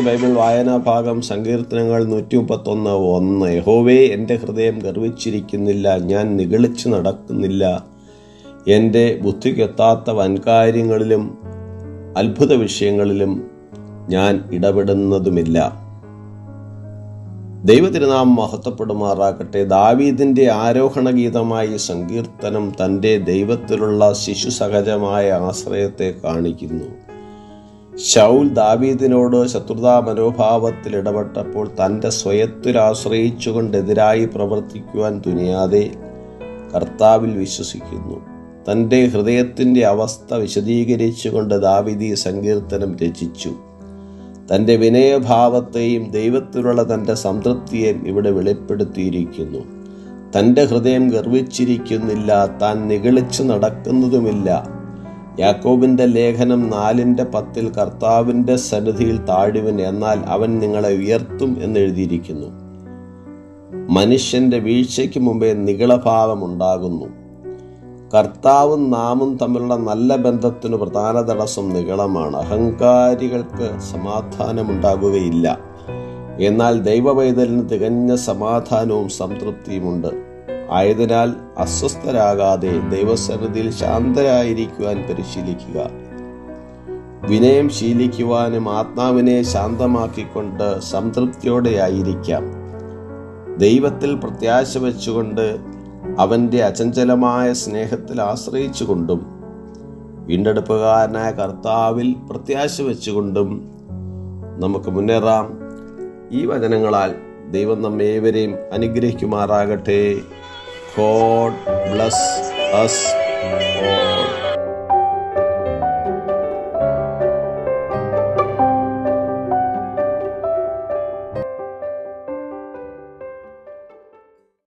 Bible വായനാ ഭാഗം സങ്കീർത്തനങ്ങൾ 131:1. യഹോവേ, എൻ്റെ ഹൃദയം ഗർവിച്ചിരിക്കുന്നില്ല, ഞാൻ നിഗളിച്ചു നടക്കുന്നില്ല. എൻ്റെ ബുദ്ധിക്കെത്താത്ത വൻകാര്യങ്ങളിലും അത്ഭുത വിഷയങ്ങളിലും ഞാൻ ഇടപെടുന്നതുമില്ല. ദൈവതിരുനാമം മഹത്വപ്പെടുമാറാകട്ടെ. ദാവീദിൻ്റെ ആരോഹണഗീതമായി സങ്കീർത്തനം തൻ്റെ ദൈവത്തിലുള്ള ശിശുസഹജമായ ആശ്രയത്തെ കാണിക്കുന്നു. ശൗൽ ദാവീദിനോട് ശത്രുതാ മനോഭാവത്തിൽ ഇടപെട്ടപ്പോൾ തൻ്റെ സ്വയത്തിലാശ്രയിച്ചുകൊണ്ട് എതിരായി പ്രവർത്തിക്കുവാൻ തുനിയാതെ കർത്താവിൽ വിശ്വസിക്കുന്നു. തൻ്റെ ഹൃദയത്തിൻ്റെ അവസ്ഥ വിശദീകരിച്ചുകൊണ്ട് ദാവീദ് ഈ സങ്കീർത്തനം രചിച്ചു. തൻ്റെ വിനയഭാവത്തെയും ദൈവത്തിലുള്ള തൻ്റെ സംതൃപ്തിയെയും ഇവിടെ വെളിപ്പെടുത്തിയിരിക്കുന്നു. തൻ്റെ ഹൃദയം ഗർവിച്ചിരിക്കുന്നില്ല, താൻ നിഗളിച്ചു നടക്കുന്നതുമില്ല. യാക്കോബിൻ്റെ ലേഖനം 4:10 കർത്താവിൻ്റെ സന്നിധിയിൽ താഴുവൻ, എന്നാൽ അവൻ നിങ്ങളെ ഉയർത്തും എന്നെഴുതിയിരിക്കുന്നു. മനുഷ്യൻ്റെ വീഴ്ചയ്ക്ക് മുമ്പേ നിഗളഭാവം ഉണ്ടാകുന്നു. കർത്താവും നാമും തമ്മിലുള്ള നല്ല ബന്ധത്തിന് പ്രധാന തടസ്സം നിഗളമാണ്. അഹങ്കാരികൾക്ക് സമാധാനമുണ്ടാകുകയില്ല. എന്നാൽ ദൈവപൈതലിന് തികഞ്ഞ സമാധാനവും സംതൃപ്തിയുമുണ്ട്. ആയതിനാൽ അസ്വസ്ഥരാകാതെ ദൈവസന്നിധിയിൽ ശാന്തരായിരിക്കുവാൻ പരിശീലിക്കുക. വിനയം ശീലിക്കുവാനും ആത്മാവിനെ ശാന്തമാക്കിക്കൊണ്ട് സംതൃപ്തിയോടെ ആയിരിക്കാം. ദൈവത്തിൽ പ്രത്യാശ വെച്ചുകൊണ്ട് അവൻ്റെ അചഞ്ചലമായ സ്നേഹത്തിൽ ആശ്രയിച്ചുകൊണ്ടും വീണ്ടെടുപ്പുകാരനായ കർത്താവിൽ പ്രത്യാശ വെച്ചുകൊണ്ടും നമുക്ക് മുന്നേറാം. ഈ വചനങ്ങളാൽ ദൈവം നമ്മേവരെയും അനുഗ്രഹിക്കുമാറാകട്ടെ. God bless us all.